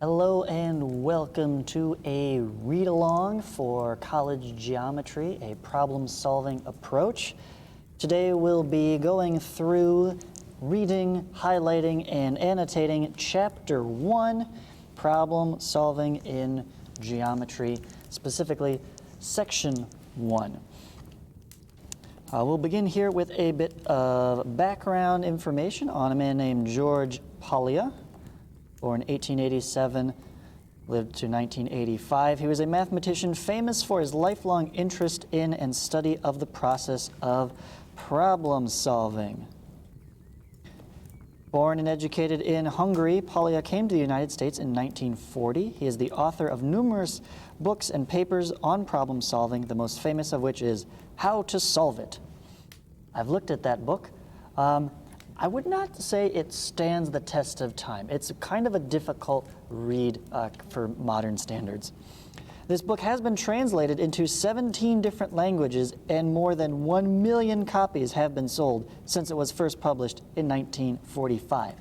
Hello and welcome to a read-along for college geometry, a problem-solving approach. Today we'll be going through reading, highlighting, and annotating Chapter 1, Problem Solving in Geometry, specifically Section 1. We'll begin here with a bit of background information on a man named George Paulia. Born 1887, lived to 1985. He was a mathematician famous for his lifelong interest in and study of the process of problem solving. Born and educated in Hungary, Paulia came to the United States in 1940. He is the author of numerous books and papers on problem solving, the most famous of which is How to Solve It. I've looked at that book. I would not say it stands the test of time. It's kind of a difficult read for modern standards. This book has been translated into 17 different languages, and more than 1 million copies have been sold since it was first published in 1945.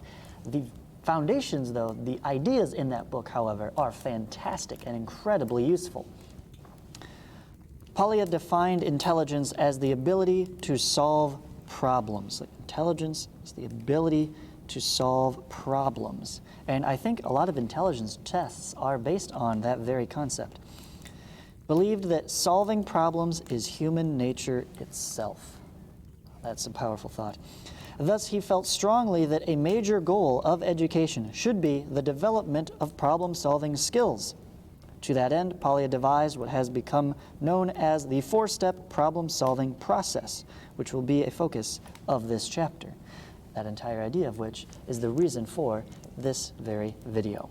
The foundations, though, the ideas in that book, however, are fantastic and incredibly useful. Paulia defined intelligence as the ability to solve problems. Intelligence is the ability to solve problems. And I think a lot of intelligence tests are based on that very concept. Believed that solving problems is human nature itself. That's a powerful thought. Thus, he felt strongly that a major goal of education should be the development of problem-solving skills. To that end, Paulia devised what has become known as the four-step problem-solving process, which will be a focus of this chapter. That entire idea of which is the reason for this very video.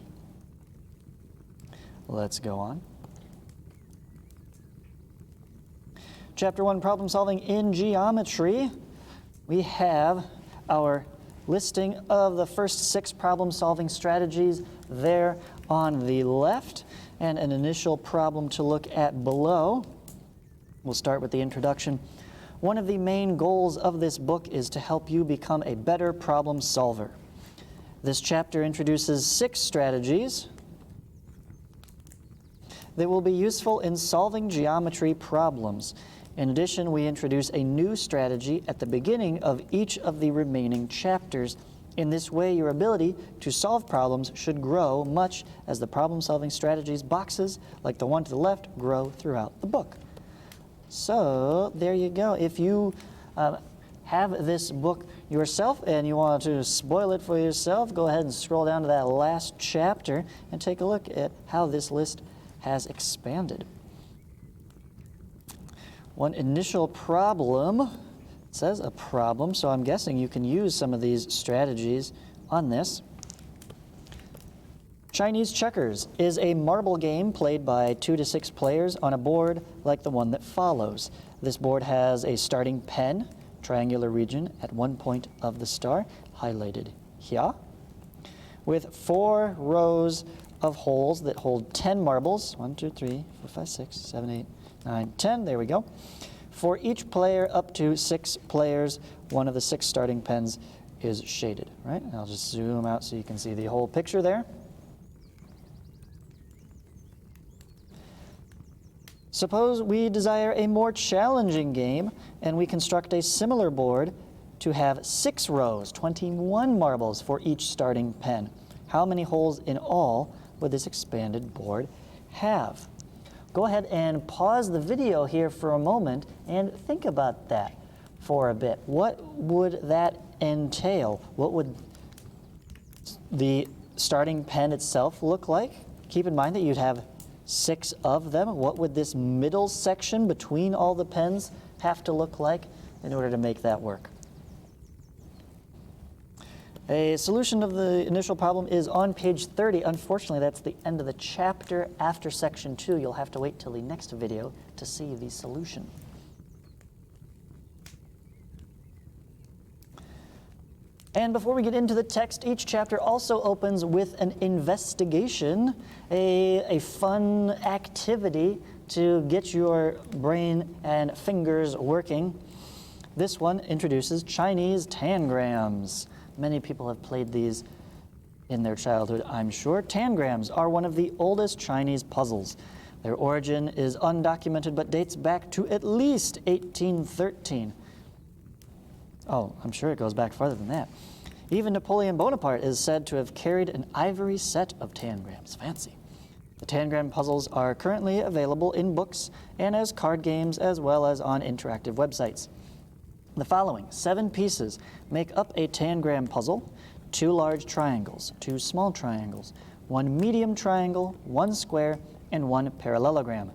Let's go on. Chapter 1, Problem Solving in Geometry. We have our listing of the first 6 problem-solving strategies there on the left, and an initial problem to look at below. We'll start with the introduction. One of the main goals of this book is to help you become a better problem solver. This chapter introduces 6 strategies that will be useful in solving geometry problems. In addition, we introduce a new strategy at the beginning of each of the remaining chapters. In this way, your ability to solve problems should grow much as the problem-solving strategies boxes, like the one to the left, grow throughout the book. So, there you go. If you have this book yourself and you want to spoil it for yourself, go ahead and scroll down to that last chapter and take a look at how this list has expanded. One initial problem. It says a problem, so I'm guessing you can use some of these strategies on this. Chinese checkers is a marble game played by 2 to 6 players on a board like the one that follows. This board has a starting pen, triangular region at one point of the star, highlighted here, with 4 rows of holes that hold 10 marbles. 1, 2, 3, 4, 5, 6, 7, 8, 9, 10. There we go. For each player up to 6 players, one of the 6 starting pens is shaded, right? And I'll just zoom out so you can see the whole picture there. Suppose we desire a more challenging game and we construct a similar board to have 6 rows, 21 marbles for each starting pen. How many holes in all would this expanded board have? Go ahead and pause the video here for a moment and think about that for a bit. What would that entail? What would the starting pen itself look like? Keep in mind that you'd have 6 of them. What would this middle section between all the pens have to look like in order to make that work? A solution of the initial problem is on page 30. Unfortunately, that's the end of the chapter. After section 2, you'll have to wait till the next video to see the solution. And before we get into the text, each chapter also opens with an investigation, a fun activity to get your brain and fingers working. This one introduces Chinese Tangrams. Many people have played these in their childhood, I'm sure. Tangrams are one of the oldest Chinese puzzles. Their origin is undocumented but dates back to at least 1813. Oh, I'm sure it goes back farther than that. Even Napoleon Bonaparte is said to have carried an ivory set of tangrams. Fancy. The tangram puzzles are currently available in books and as card games as well as on interactive websites. The following 7 pieces make up a tangram puzzle: 2 large triangles, 2 small triangles, 1 medium triangle, 1 square, and 1 parallelogram.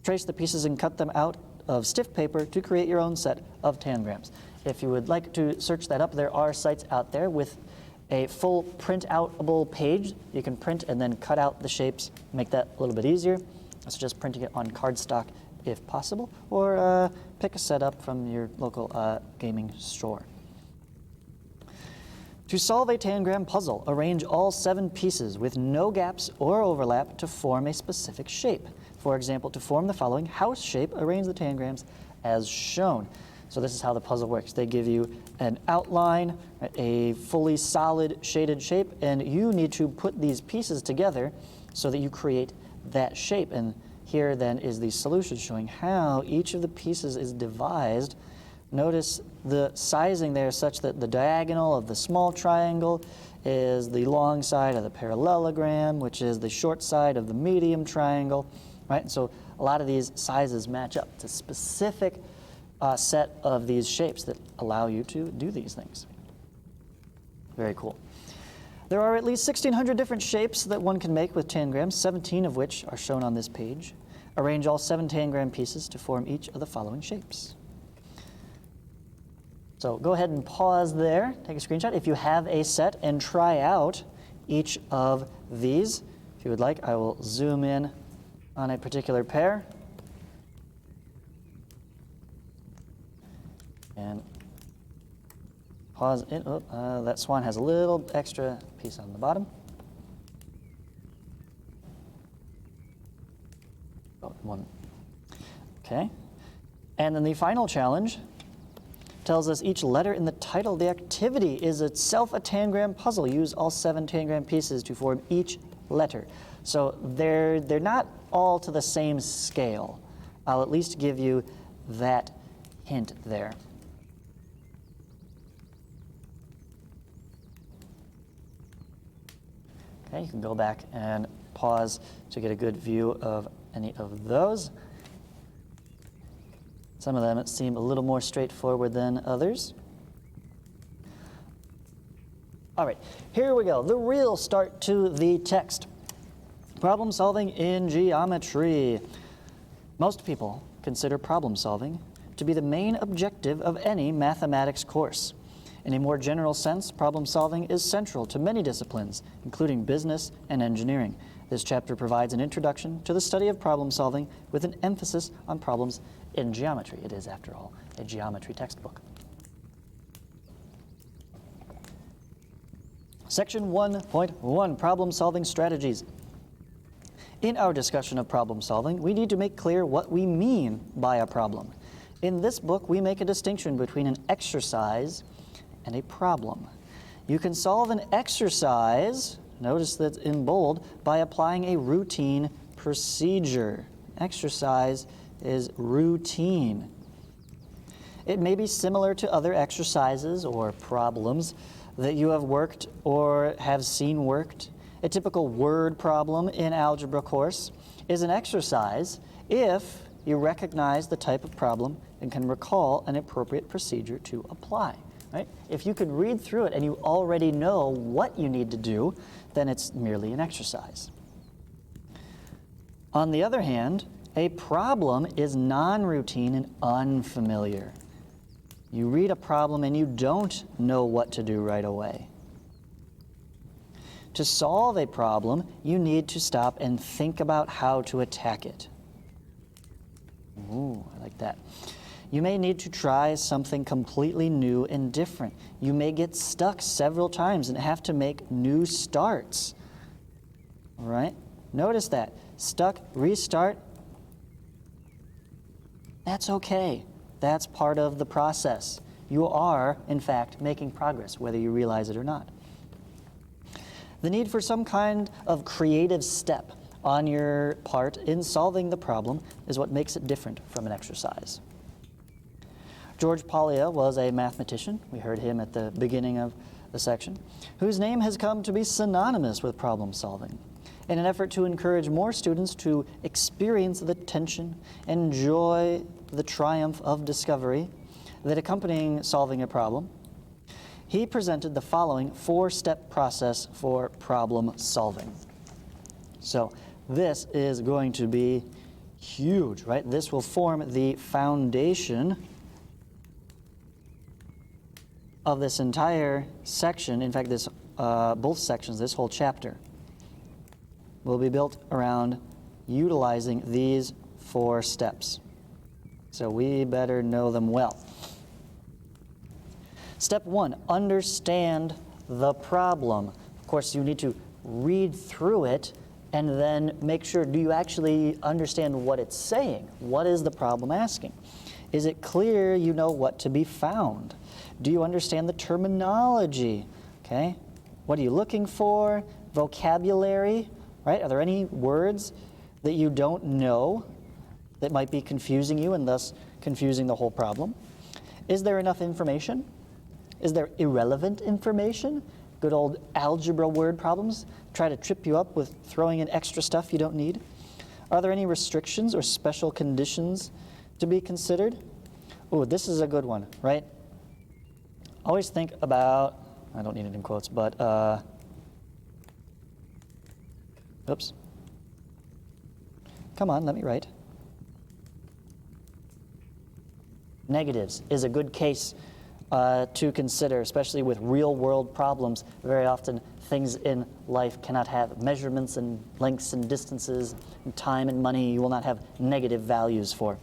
Trace the pieces and cut them out of stiff paper to create your own set of tangrams. If you would like to search that up, there are sites out there with a full print-outable page. You can print and then cut out the shapes, make that a little bit easier. So just printing it on cardstock if possible, or pick a set up from your local gaming store. To solve a tangram puzzle, arrange all 7 pieces with no gaps or overlap to form a specific shape. For example, to form the following house shape, arrange the tangrams as shown. So this is how the puzzle works. They give you an outline, a fully solid shaded shape, and you need to put these pieces together so that you create that shape. And here then is the solution showing how each of the pieces is devised. Notice the sizing there such that the diagonal of the small triangle is the long side of the parallelogram, which is the short side of the medium triangle, right? And so a lot of these sizes match up to specific set of these shapes that allow you to do these things. Very cool. There are at least 1,600 different shapes that one can make with tangrams, 17 of which are shown on this page. Arrange all 7 tangram pieces to form each of the following shapes. So go ahead and pause there, take a screenshot if you have a set, and try out each of these. If you would like, I will zoom in on a particular pair. And pause it. Oh, that swan has a little extra piece on the bottom. Oh, 1. Okay. And then the final challenge tells us each letter in the title of the activity is itself a tangram puzzle. Use all 7 tangram pieces to form each letter. So they're not all to the same scale. I'll at least give you that hint there. Okay, you can go back and pause to get a good view of any of those. Some of them seem a little more straightforward than others. All right, here we go. The real start to the text. Problem solving in geometry. Most people consider problem solving to be the main objective of any mathematics course. In a more general sense, problem solving is central to many disciplines, including business and engineering. This chapter provides an introduction to the study of problem solving with an emphasis on problems in geometry. It is, after all, a geometry textbook. Section 1.1, Problem Solving Strategies. In our discussion of problem solving, we need to make clear what we mean by a problem. In this book, we make a distinction between an exercise and a problem. You can solve an exercise, notice that in bold, by applying a routine procedure. Exercise is routine. It may be similar to other exercises or problems that you have worked or have seen worked. A typical word problem in algebra course is an exercise if you recognize the type of problem and can recall an appropriate procedure to apply. Right? If you could read through it and you already know what you need to do, then it's merely an exercise. On the other hand, a problem is non-routine and unfamiliar. You read a problem and you don't know what to do right away. To solve a problem, you need to stop and think about how to attack it. Ooh, I like that. You may need to try something completely new and different. You may get stuck several times and have to make new starts. All right? Notice that. Stuck, restart. That's okay. That's part of the process. You are, in fact, making progress, whether you realize it or not. The need for some kind of creative step on your part in solving the problem is what makes it different from an exercise. George Paulia was a mathematician, we heard him at the beginning of the section, whose name has come to be synonymous with problem solving. In an effort to encourage more students to experience the tension, enjoy the triumph of discovery that accompanying solving a problem, he presented the following 4-step process for problem solving. So this is going to be huge, right? This will form the foundation of this entire section. In fact, both sections, this whole chapter, will be built around utilizing these 4 steps. So we better know them well. Step 1, understand the problem. Of course, you need to read through it and then make sure, do you actually understand what it's saying? What is the problem asking? Is it clear you know what to be found? Do you understand the terminology? Okay, what are you looking for? Vocabulary, right? Are there any words that you don't know that might be confusing you and thus confusing the whole problem? Is there enough information? Is there irrelevant information? Good old algebra word problems try to trip you up with throwing in extra stuff you don't need. Are there any restrictions or special conditions to be considered? Oh, this is a good one, right? Always think about, I don't need it in quotes, but, oops. Come on, let me write. Negatives is a good case to consider, especially with real-world problems. Very often, things in life cannot have measurements and lengths and distances, and time and money you will not have negative values for.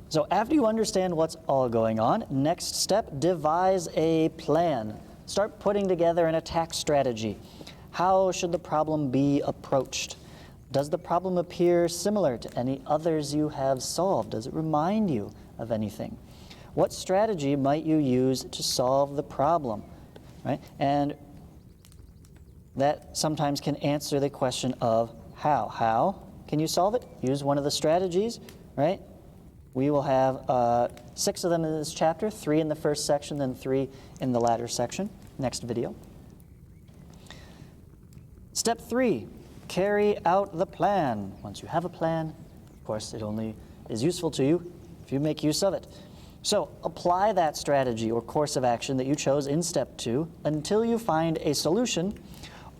So after you understand what's all going on, next step, devise a plan. Start putting together an attack strategy. How should the problem be approached? Does the problem appear similar to any others you have solved? Does it remind you of anything? What strategy might you use to solve the problem, right? And that sometimes can answer the question of how. How can you solve it? Use one of the strategies, right? We will have 6 of them in this chapter, 3 in the first section, then 3 in the latter section. Next video. Step 3, carry out the plan. Once you have a plan, of course, it only is useful to you if you make use of it. So apply that strategy or course of action that you chose in step 2 until you find a solution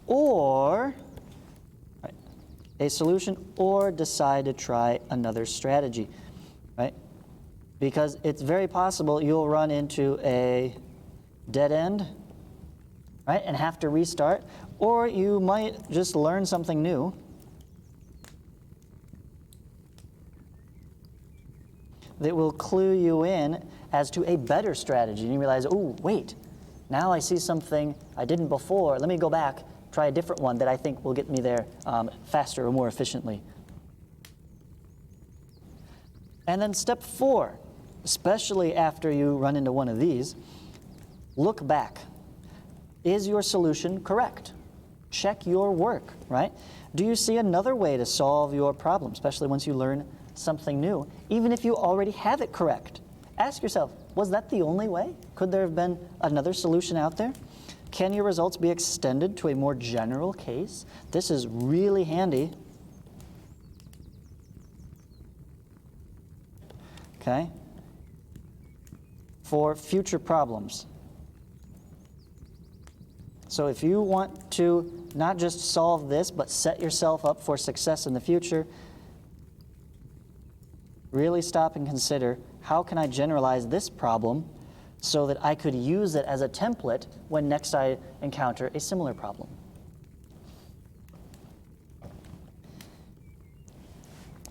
or decide to try another strategy, right? Because it's very possible you'll run into a dead end, right, and have to restart, or you might just learn something new that will clue you in as to a better strategy. And you realize, oh, wait, now I see something I didn't before. Let me go back, try a different one that I think will get me there faster or more efficiently. And then step 4, especially after you run into one of these, look back. Is your solution correct? Check your work, right? Do you see another way to solve your problem, especially once you learn something new, even if you already have it correct? Ask yourself, was that the only way? Could there have been another solution out there? Can your results be extended to a more general case? This is really handy. Okay? For future problems. So if you want to not just solve this, but set yourself up for success in the future, really stop and consider, how can I generalize this problem so that I could use it as a template when next I encounter a similar problem?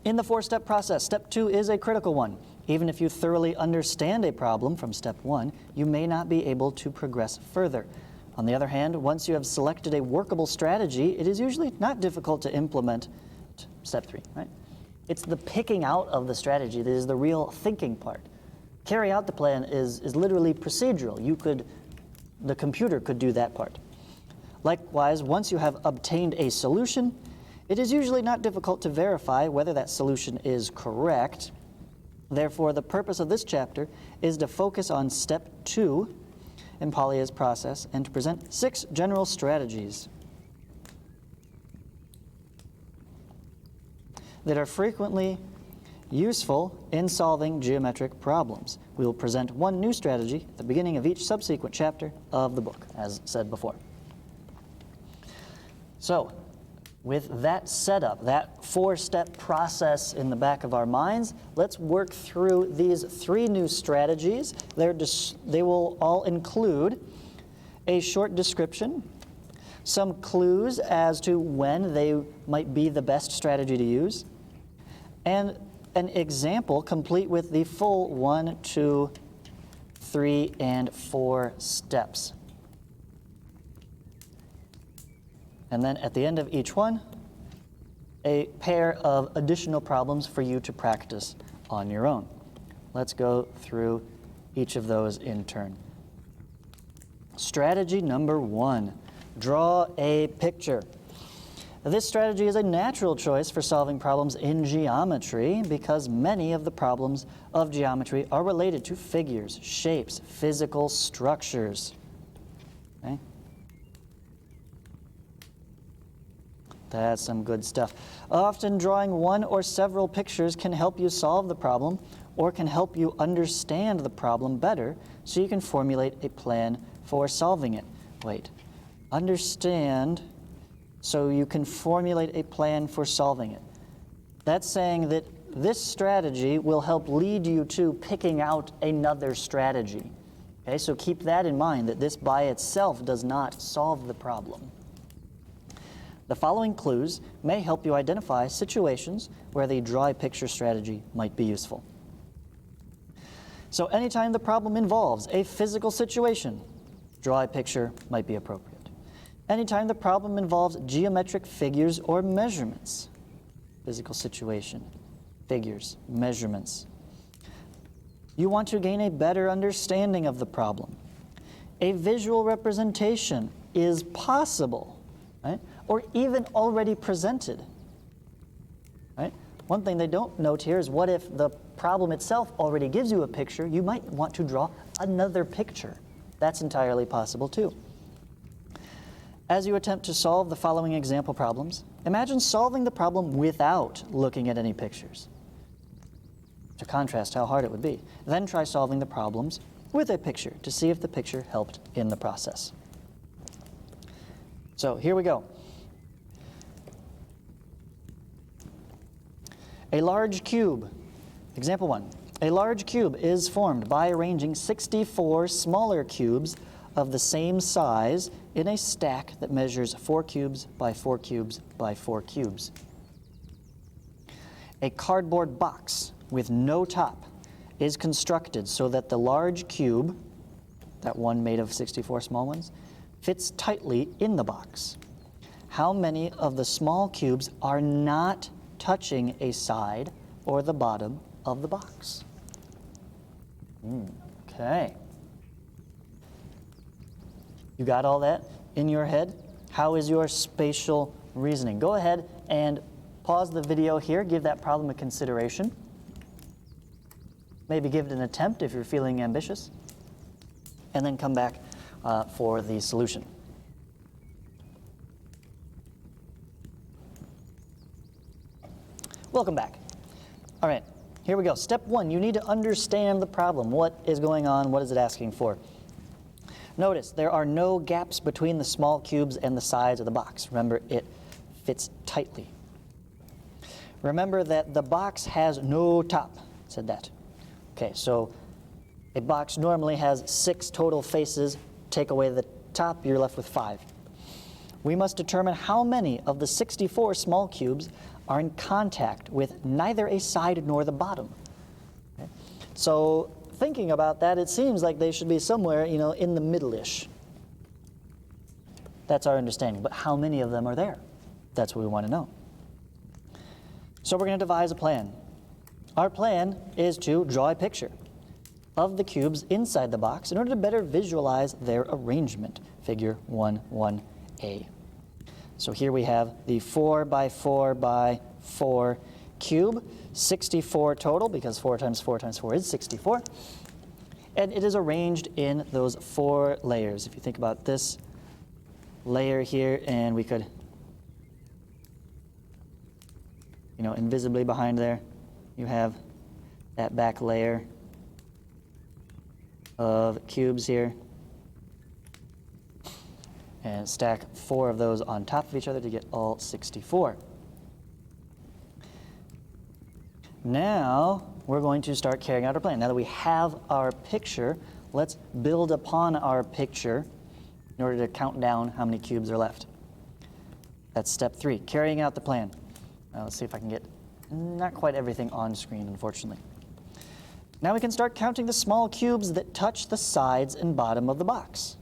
In the 4-step process, step 2 is a critical one. Even if you thoroughly understand a problem from step 1, you may not be able to progress further. On the other hand, once you have selected a workable strategy, it is usually not difficult to implement step 3, right? It's the picking out of the strategy that is the real thinking part. Carry out the plan is literally procedural. You could The computer could do that part. Likewise, once you have obtained a solution, it is usually not difficult to verify whether that solution is correct. Therefore, the purpose of this chapter is to focus on step 2 in Paulia's process and to present 6 general strategies that are frequently useful in solving geometric problems. We will present 1 new strategy at the beginning of each subsequent chapter of the book, as said before. So, with that setup, that 4-step process in the back of our minds, let's work through these 3 new strategies. They will all include a short description, some clues as to when they might be the best strategy to use, and an example complete with the full 1, 2, 3, and 4 steps. And then at the end of each one, a pair of additional problems for you to practice on your own. Let's go through each of those in turn. Strategy number 1, draw a picture. This strategy is a natural choice for solving problems in geometry because many of the problems of geometry are related to figures, shapes, physical structures. Okay? That's some good stuff. Often drawing 1 or several pictures can help you solve the problem or can help you understand the problem better so you can formulate a plan for solving it. Wait, understand so you can formulate a plan for solving it. That's saying that this strategy will help lead you to picking out another strategy. Okay, so keep that in mind, that this by itself does not solve the problem. The following clues may help you identify situations where the draw a picture strategy might be useful. So anytime the problem involves a physical situation, draw a picture might be appropriate. Anytime the problem involves geometric figures or measurements, physical situation, figures, measurements, you want to gain a better understanding of the problem. A visual representation is possible, right? Or even already presented. Right? One thing they don't note here is what if the problem itself already gives you a picture, you might want to draw another picture. That's entirely possible too. As you attempt to solve the following example problems, imagine solving the problem without looking at any pictures. To contrast how hard it would be. Then try solving the problems with a picture to see if the picture helped in the process. So here we go. A large cube. Example 1. A large cube is formed by arranging 64 smaller cubes of the same size in a stack that measures 4 cubes by 4 cubes by 4 cubes. A cardboard box with no top is constructed so that the large cube, that one made of 64 small ones, fits tightly in the box. How many of the small cubes are not touching a side or the bottom of the box? Okay. You got all that in your head? How is your spatial reasoning? Go ahead and pause the video here, give that problem a consideration. Maybe give it an attempt if you're feeling ambitious, and then come back for the solution. Welcome back. All right, here we go. Step 1, you need to understand the problem. What is going on? What is it asking for? Notice there are no gaps between the small cubes and the sides of the box. Remember, it fits tightly. Remember that the box has no top. It said that. Okay, so a box normally has 6 total faces. Take away the top, you're left with 5. We must determine how many of the 64 small cubes are in contact with neither a side nor the bottom. Okay? So thinking about that, it seems like they should be somewhere, in the middle-ish. That's our understanding. But how many of them are there? That's what we want to know. So we're going to devise a plan. Our plan is to draw a picture. of the cubes inside the box in order to better visualize their arrangement, figure 1.1a. So here we have the 4 by 4 by 4 cube, 64 total, because 4 times 4 times 4 is 64. And it is arranged in those 4 layers. If you think about this layer here, and we could, invisibly behind there, you have that back layer of cubes here. And stack 4 of those on top of each other to get all 64. Now, we're going to start carrying out our plan. Now that we have our picture, let's build upon our picture in order to count down how many cubes are left. That's step 3, carrying out the plan. Now let's see if I can get not quite everything on screen, unfortunately. Now we can start counting the small cubes that touch the sides and bottom of the box.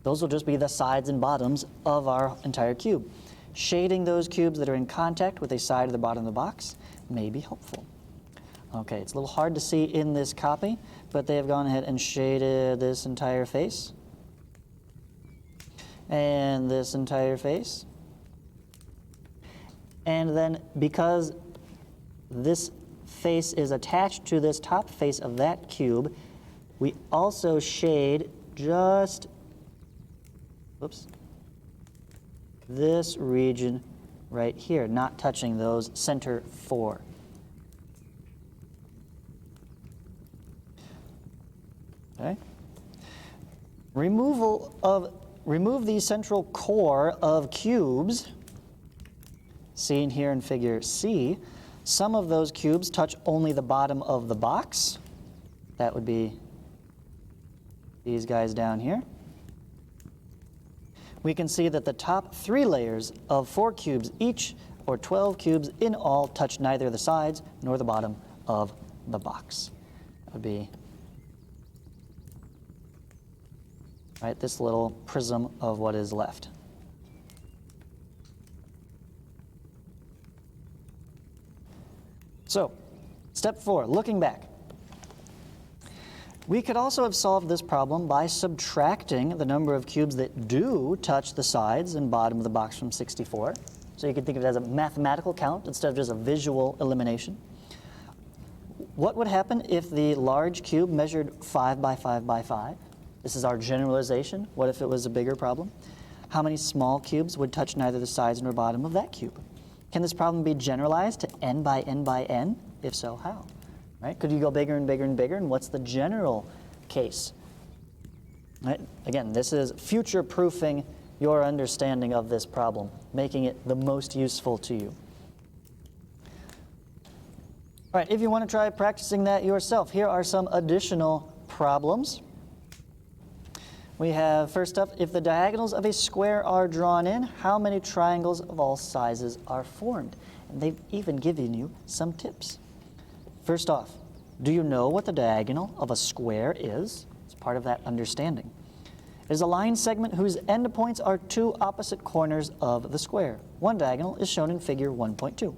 Those will just be the sides and bottoms of our entire cube. Shading those cubes that are in contact with a side or the bottom of the box may be helpful. Okay, it's a little hard to see in this copy, but they have gone ahead and shaded this entire face. And this entire face. And then because this face is attached to this top face of that cube, we also shade just this region right here, not touching those center 4. Okay. Remove the central core of cubes, seen here in figure C. Some of those cubes touch only the bottom of the box. That would be these guys down here. We can see that the top 3 layers of 4 cubes each, or 12 cubes in all, touch neither the sides nor the bottom of the box. That would be this little prism of what is left. So, step 4, looking back. We could also have solved this problem by subtracting the number of cubes that do touch the sides and bottom of the box from 64. So you could think of it as a mathematical count instead of just a visual elimination. What would happen if the large cube measured 5 by 5 by 5? This is our generalization. What if it was a bigger problem? How many small cubes would touch neither the sides nor bottom of that cube? Can this problem be generalized to n by n by n? If so, how? Right? Could you go bigger and bigger and bigger? And what's the general case? Right? Again, this is future-proofing your understanding of this problem, making it the most useful to you. All right, if you want to try practicing that yourself, here are some additional problems. We have, first up, if the diagonals of a square are drawn in, how many triangles of all sizes are formed? And they've even given you some tips. First off, do you know what the diagonal of a square is? It's part of that understanding. It is a line segment whose endpoints are 2 opposite corners of the square. One diagonal is shown in figure 1.2.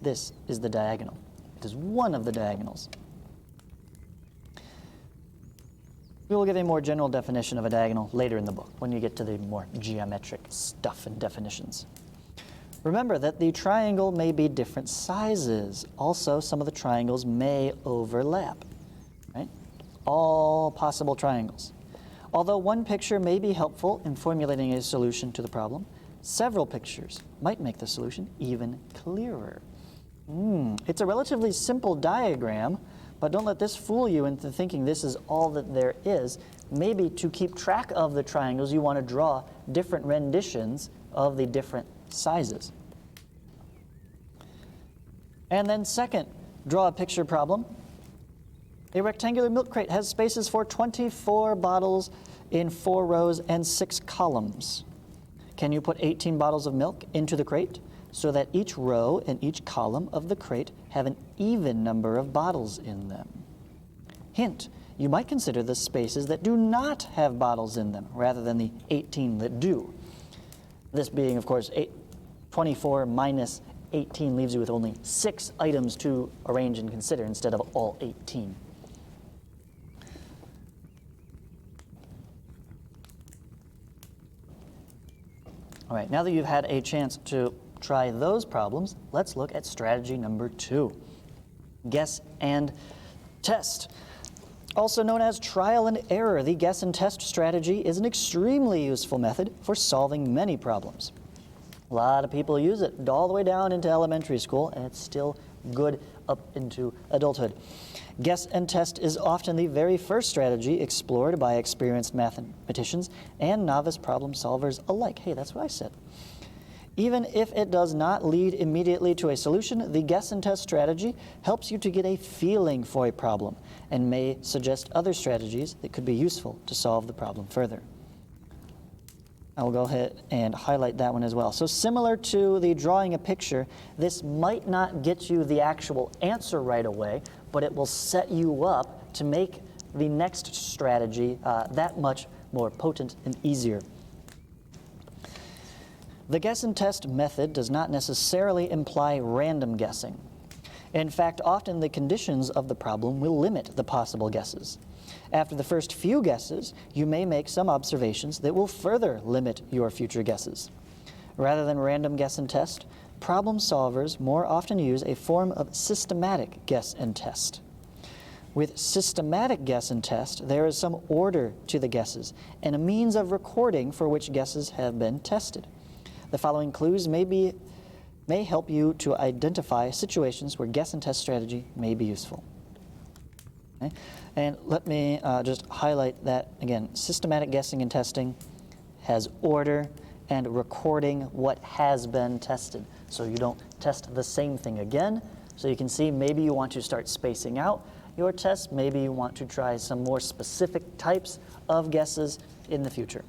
This is the diagonal. It is one of the diagonals. We will give a more general definition of a diagonal later in the book, when you get to the more geometric stuff and definitions. Remember that the triangle may be different sizes. Also, some of the triangles may overlap, right? All possible triangles. Although one picture may be helpful in formulating a solution to the problem, several pictures might make the solution even clearer. It's a relatively simple diagram, but don't let this fool you into thinking this is all that there is. Maybe to keep track of the triangles, you want to draw different renditions of the different sizes. And then second, draw a picture problem. A rectangular milk crate has spaces for 24 bottles in 4 rows and 6 columns. Can you put 18 bottles of milk into the crate so that each row and each column of the crate have an even number of bottles in them? Hint, you might consider the spaces that do not have bottles in them rather than the 18 that do. This being, of course, 24 minus 18 leaves you with only 6 items to arrange and consider instead of all 18. All right, now that you've had a chance to try those problems, let's look at strategy number 2. Guess and test. Also known as trial and error, the guess and test strategy is an extremely useful method for solving many problems. A lot of people use it all the way down into elementary school, and it's still good up into adulthood. Guess and test is often the very first strategy explored by experienced mathematicians and novice problem solvers alike. Hey, that's what I said. Even if it does not lead immediately to a solution, the guess and test strategy helps you to get a feeling for a problem and may suggest other strategies that could be useful to solve the problem further. I will go ahead and highlight that one as well. So similar to the drawing a picture, this might not get you the actual answer right away, but it will set you up to make the next strategy that much more potent and easier. The guess and test method does not necessarily imply random guessing. In fact, often the conditions of the problem will limit the possible guesses. After the first few guesses, you may make some observations that will further limit your future guesses. Rather than random guess and test, problem solvers more often use a form of systematic guess and test. With systematic guess and test, there is some order to the guesses and a means of recording for which guesses have been tested. The following clues may help you to identify situations where guess and test strategy may be useful. Okay? And let me just highlight that again. Systematic guessing and testing has order and recording what has been tested. So you don't test the same thing again. So you can see maybe you want to start spacing out your tests. Maybe you want to try some more specific types of guesses in the future.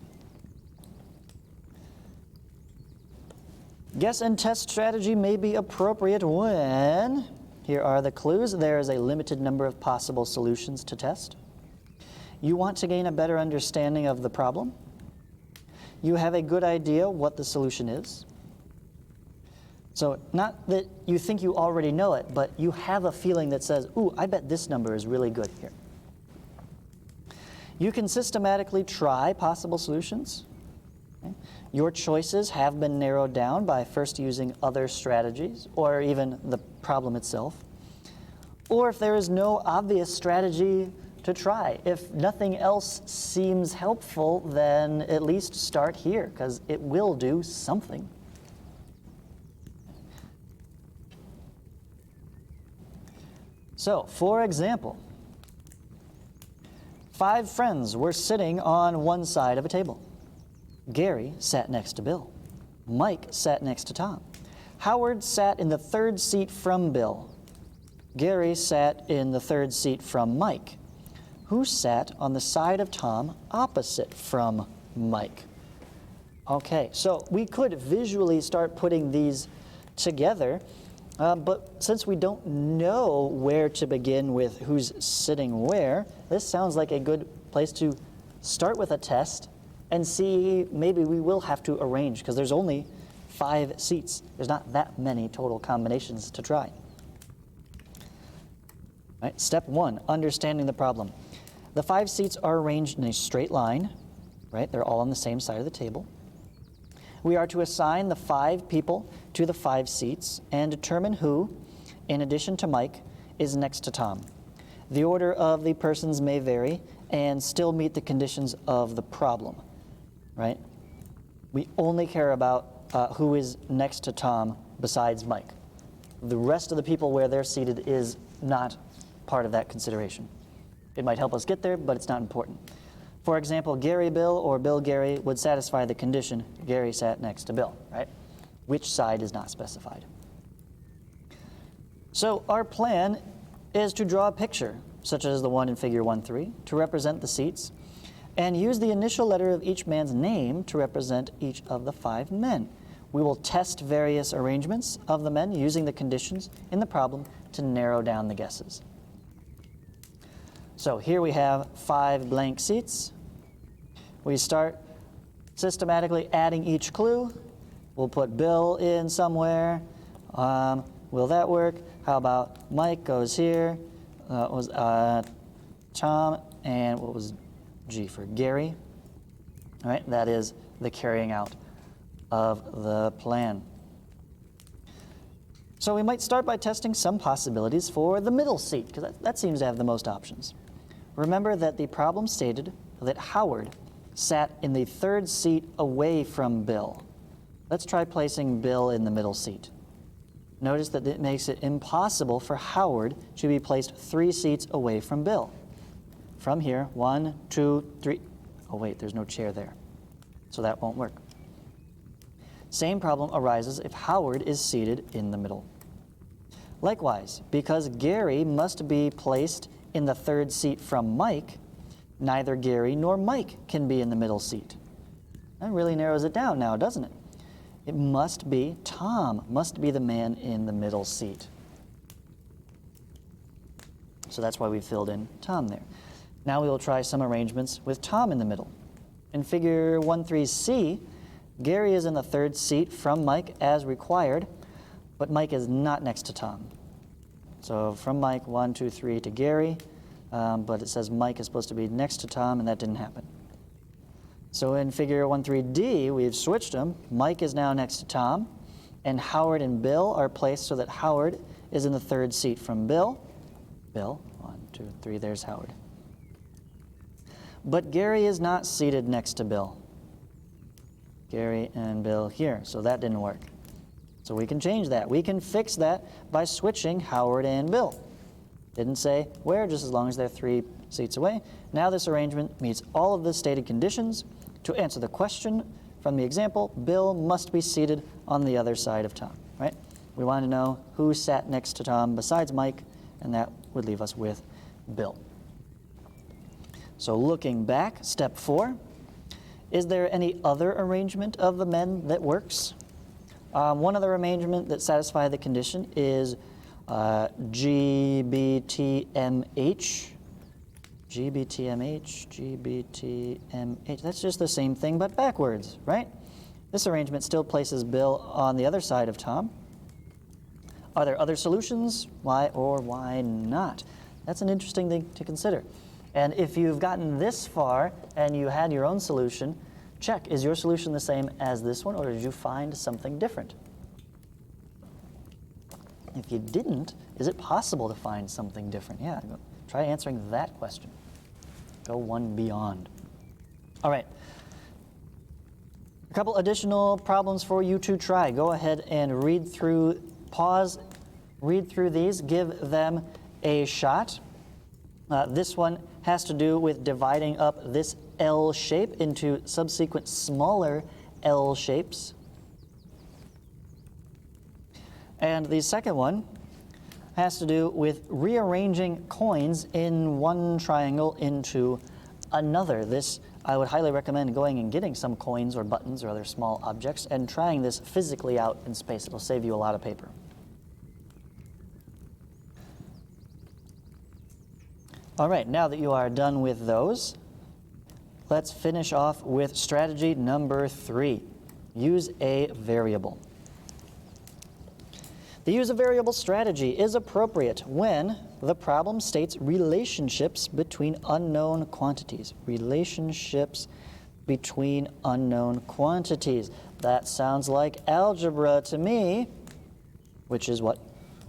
Guess and test strategy may be appropriate when, here are the clues, there is a limited number of possible solutions to test. You want to gain a better understanding of the problem. You have a good idea what the solution is. So not that you think you already know it, but you have a feeling that says, ooh, I bet this number is really good here. You can systematically try possible solutions. Okay? Your choices have been narrowed down by first using other strategies or even the problem itself. Or if there is no obvious strategy to try, if nothing else seems helpful, then at least start here because it will do something. So, for example, 5 friends were sitting on one side of a table. Gary sat next to Bill. Mike sat next to Tom. Howard sat in the third seat from Bill. Gary sat in the third seat from Mike. Who sat on the side of Tom opposite from Mike? Okay, so we could visually start putting these together, but since we don't know where to begin with who's sitting where, this sounds like a good place to start with a test and see maybe we will have to arrange because there's only 5 seats. There's not that many total combinations to try. All right, step 1, understanding the problem. The 5 seats are arranged in a straight line, right? They're all on the same side of the table. We are to assign the 5 people to the 5 seats and determine who, in addition to Mike, is next to Tom. The order of the persons may vary and still meet the conditions of the problem, right? We only care about who is next to Tom besides Mike. The rest of the people where they're seated is not part of that consideration. It might help us get there, but it's not important. For example, Gary Bill or Bill Gary would satisfy the condition Gary sat next to Bill, right? Which side is not specified. So our plan is to draw a picture, such as the one in figure 1-3, to represent the seats, and use the initial letter of each man's name to represent each of the 5 men. We will test various arrangements of the men using the conditions in the problem to narrow down the guesses. So here we have 5 blank seats. We start systematically adding each clue. We'll put Bill in somewhere. Will that work? How about Mike goes here, was Tom, and what was G for Gary? All right, that is the carrying out of the plan. So we might start by testing some possibilities for the middle seat, because that seems to have the most options. Remember that the problem stated that Howard sat in the third seat away from Bill. Let's try placing Bill in the middle seat. Notice that it makes it impossible for Howard to be placed 3 seats away from Bill. From here, 1, 2, 3. Oh wait, there's no chair there, so that won't work. Same problem arises if Howard is seated in the middle. Likewise, because Gary must be placed in the third seat from Mike, neither Gary nor Mike can be in the middle seat. That really narrows it down now, doesn't it? It must be Tom, must be the man in the middle seat. So that's why we filled in Tom there. Now we will try some arrangements with Tom in the middle. In figure 1.3c, Gary is in the third seat from Mike as required, but Mike is not next to Tom. So from Mike, 1, 2, 3 to Gary, but it says Mike is supposed to be next to Tom, and that didn't happen. So in figure 1.3d, we've switched them. Mike is now next to Tom, and Howard and Bill are placed so that Howard is in the third seat from Bill. Bill, 1, 2, 3, there's Howard. But Gary is not seated next to Bill. Gary and Bill here, so that didn't work. So we can change that. We can fix that by switching Howard and Bill. Didn't say where, just as long as they're 3 seats away. Now this arrangement meets all of the stated conditions. To answer the question from the example, Bill must be seated on the other side of Tom, right? We want to know who sat next to Tom besides Mike, and that would leave us with Bill. So looking back, step 4, is there any other arrangement of the men that works? One other arrangement that satisfies the condition is GBTMH. GBTMH, GBTMH. That's just the same thing but backwards, right? This arrangement still places Bill on the other side of Tom. Are there other solutions? Why or why not? That's an interesting thing to consider. And if you've gotten this far and you had your own solution, check, is your solution the same as this one, or did you find something different? If you didn't, is it possible to find something different? Yeah, try answering that question. Go one beyond. All right. A couple additional problems for you to try. Go ahead and read through, pause, read through these, give them a shot. This one has to do with dividing up this L shape into subsequent smaller L shapes. And the second one has to do with rearranging coins in one triangle into another. This, I would highly recommend going and getting some coins or buttons or other small objects and trying this physically out in space. It'll save you a lot of paper. All right, now that you are done with those, let's finish off with strategy number 3. Use a variable. The use a variable strategy is appropriate when the problem states relationships between unknown quantities. Relationships between unknown quantities. That sounds like algebra to me, which is what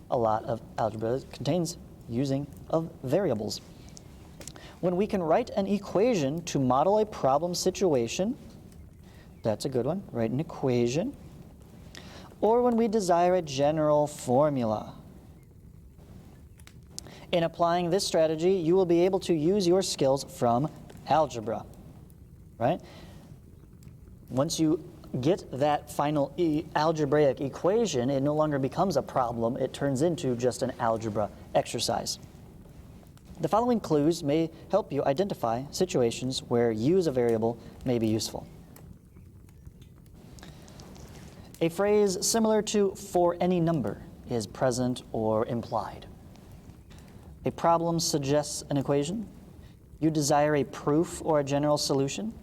a lot of algebra contains, using of variables. When we can write an equation to model a problem situation, that's a good one, write an equation, or when we desire a general formula. In applying this strategy, you will be able to use your skills from algebra, right? Once you get that final algebraic equation, it no longer becomes a problem. It turns into just an algebra exercise. The following clues may help you identify situations where use a variable may be useful. A phrase similar to "for any number" is present or implied. A problem suggests an equation. You desire a proof or a general solution.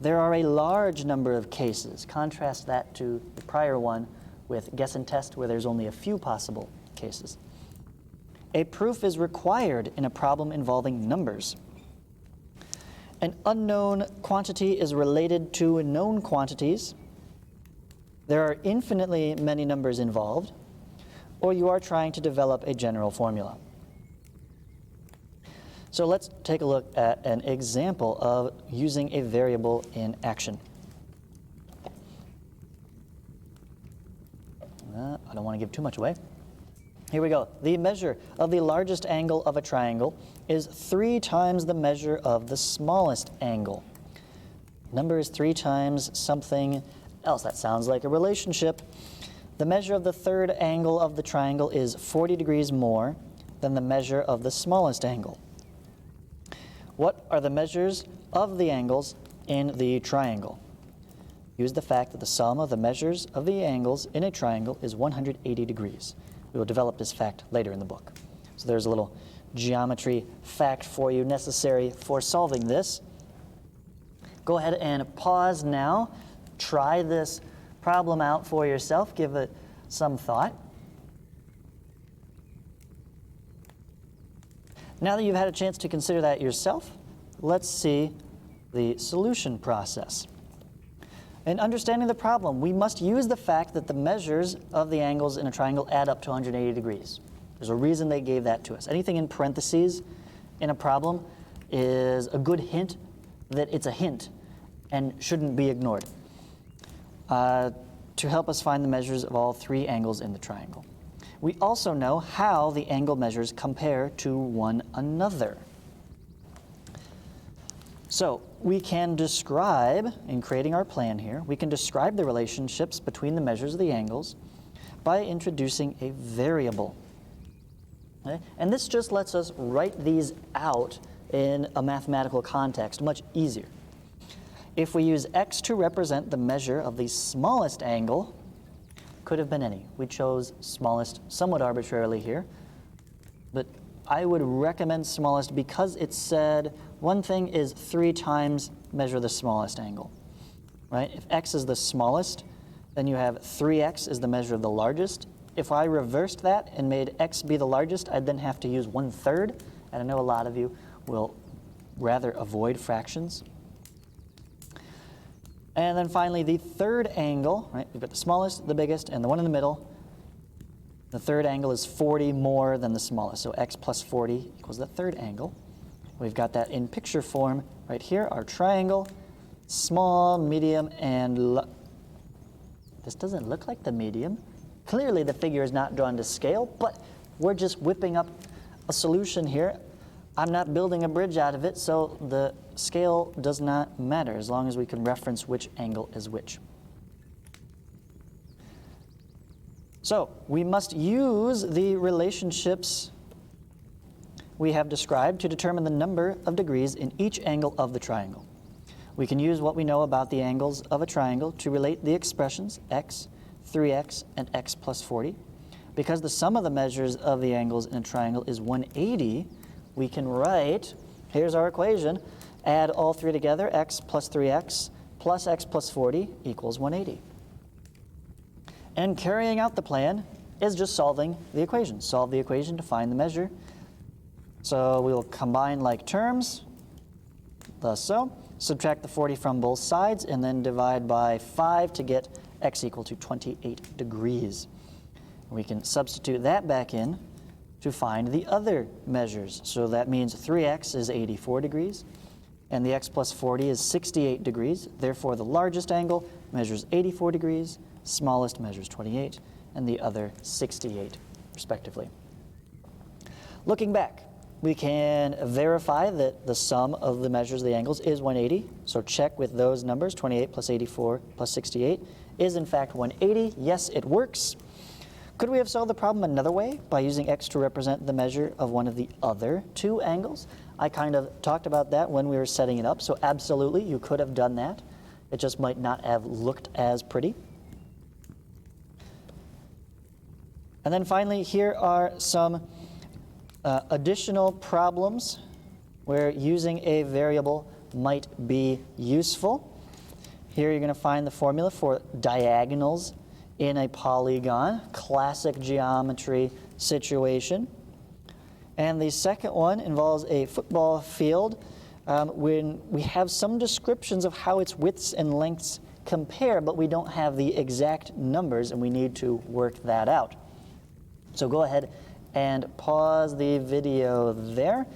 There are a large number of cases. Contrast that to the prior one with guess and test where there's only a few possible cases. A proof is required in a problem involving numbers. An unknown quantity is related to known quantities. There are infinitely many numbers involved, or you are trying to develop a general formula. So let's take a look at an example of using a variable in action. I don't want to give too much away. Here we go. The measure of the largest angle of a triangle is 3 times the measure of the smallest angle. Number is 3 times something else. That sounds like a relationship. The measure of the third angle of the triangle is 40 degrees more than the measure of the smallest angle. What are the measures of the angles in the triangle? Use the fact that the sum of the measures of the angles in a triangle is 180 degrees. We will develop this fact later in the book. So there's a little geometry fact for you necessary for solving this. Go ahead and pause now. Try this problem out for yourself. Give it some thought. Now that you've had a chance to consider that yourself, let's see the solution process. In understanding the problem, we must use the fact that the measures of the angles in a triangle add up to 180 degrees. There's a reason they gave that to us. Anything in parentheses in a problem is a good hint that it's a hint and shouldn't be ignored to help us find the measures of all 3 angles in the triangle. We also know how the angle measures compare to one another. So we can describe, in creating our plan here, we can describe the relationships between the measures of the angles by introducing a variable. Okay? And this just lets us write these out in a mathematical context much easier. If we use x to represent the measure of the smallest angle, could have been any. We chose smallest somewhat arbitrarily here, but I would recommend smallest because it said one thing is 3 times measure the smallest angle, right? If x is the smallest, then you have 3x is the measure of the largest. If I reversed that and made x be the largest, I'd then have to use 1/3, and I know a lot of you will rather avoid fractions. And then finally, the third angle, right? We've got the smallest, the biggest, and the one in the middle. The third angle is 40 more than the smallest, so x plus 40 equals the third angle. We've got that in picture form right here, our triangle, small, medium, and this doesn't look like the medium. Clearly the figure is not drawn to scale, but we're just whipping up a solution here. I'm not building a bridge out of it, so the scale does not matter as long as we can reference which angle is which. So we must use the relationships we have described to determine the number of degrees in each angle of the triangle. We can use what we know about the angles of a triangle to relate the expressions x, 3x, and x plus 40. Because the sum of the measures of the angles in a triangle is 180, we can write, here's our equation, add all 3 together, x plus 3x plus x plus 40 equals 180. And carrying out the plan is just solving the equation. Solve the equation to find the measure. So we will combine like terms, thus so. Subtract the 40 from both sides, and then divide by 5 to get x equal to 28 degrees. We can substitute that back in to find the other measures. So that means 3x is 84 degrees, and the x plus 40 is 68 degrees. Therefore, the largest angle measures 84 degrees, smallest measures 28, and the other 68, respectively. Looking back, we can verify that the sum of the measures of the angles is 180. So check with those numbers, 28 plus 84 plus 68 is in fact 180. Yes, it works. Could we have solved the problem another way by using x to represent the measure of one of the other 2 angles? I kind of talked about that when we were setting it up, so absolutely you could have done that. It just might not have looked as pretty. And then finally, here are some additional problems where using a variable might be useful. Here you're going to find the formula for diagonals in a polygon, classic geometry situation. And the second one involves a football field when we have some descriptions of how its widths and lengths compare, but we don't have the exact numbers and we need to work that out. So go ahead and pause the video there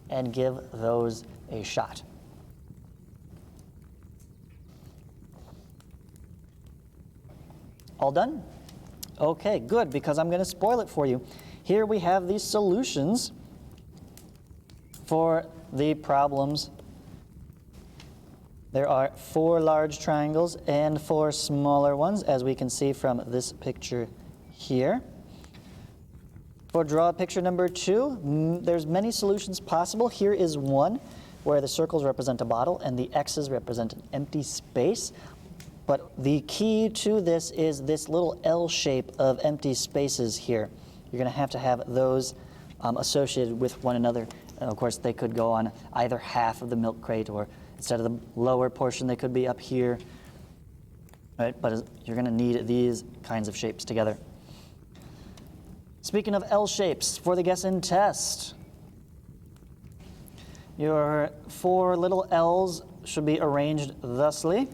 and give those a shot. All done? Okay, good, because I'm going to spoil it for you. Here we have the solutions for the problems. There are 4 large triangles and 4 smaller ones, as we can see from this picture here. For draw picture number 2, there's many solutions possible. Here is one where the circles represent a bottle and the X's represent an empty space. But the key to this is this little L shape of empty spaces here. You're going to have those associated with one another. And of course, they could go on either half of the milk crate, or instead of the lower portion, they could be up here. Right? But you're going to need these kinds of shapes together. Speaking of L shapes, for the guess and test, your 4 little L's should be arranged thusly.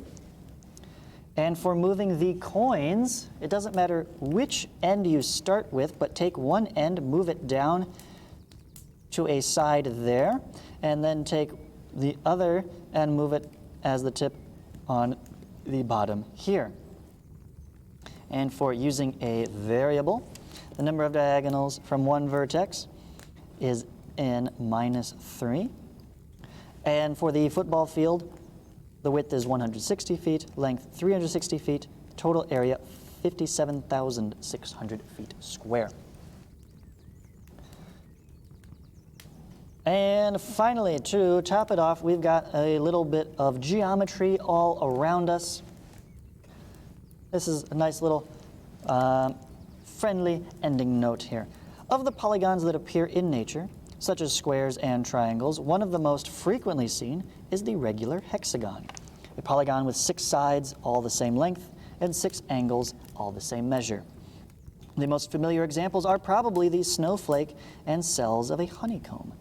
And for moving the coins, it doesn't matter which end you start with, but take one end, move it down to a side there, and then take the other and move it as the tip on the bottom here. And for using a variable, the number of diagonals from one vertex is n minus 3. And for the football field, the width is 160 feet, length 360 feet, total area 57,600 feet square. And finally, to top it off, we've got a little bit of geometry all around us. This is a nice little friendly ending note here. Of the polygons that appear in nature, such as squares and triangles, one of the most frequently seen is the regular hexagon, a polygon with 6 sides, all the same length, and 6 angles, all the same measure. The most familiar examples are probably the snowflake and cells of a honeycomb.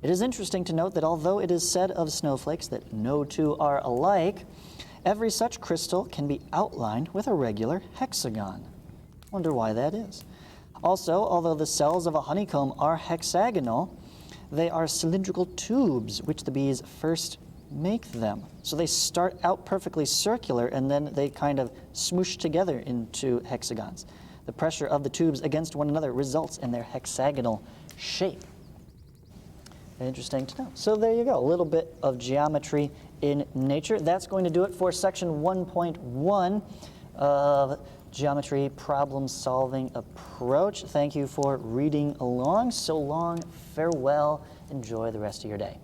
It is interesting to note that although it is said of snowflakes that no two are alike, every such crystal can be outlined with a regular hexagon. Wonder why that is. Also, although the cells of a honeycomb are hexagonal, they are cylindrical tubes which the bees first make them. So they start out perfectly circular and then they kind of smoosh together into hexagons. The pressure of the tubes against one another results in their hexagonal shape. Interesting to know. So there you go, a little bit of geometry in nature. That's going to do it for section 1.1 of Geometry Problem Solving Approach. Thank you for reading along. So long, farewell, enjoy the rest of your day.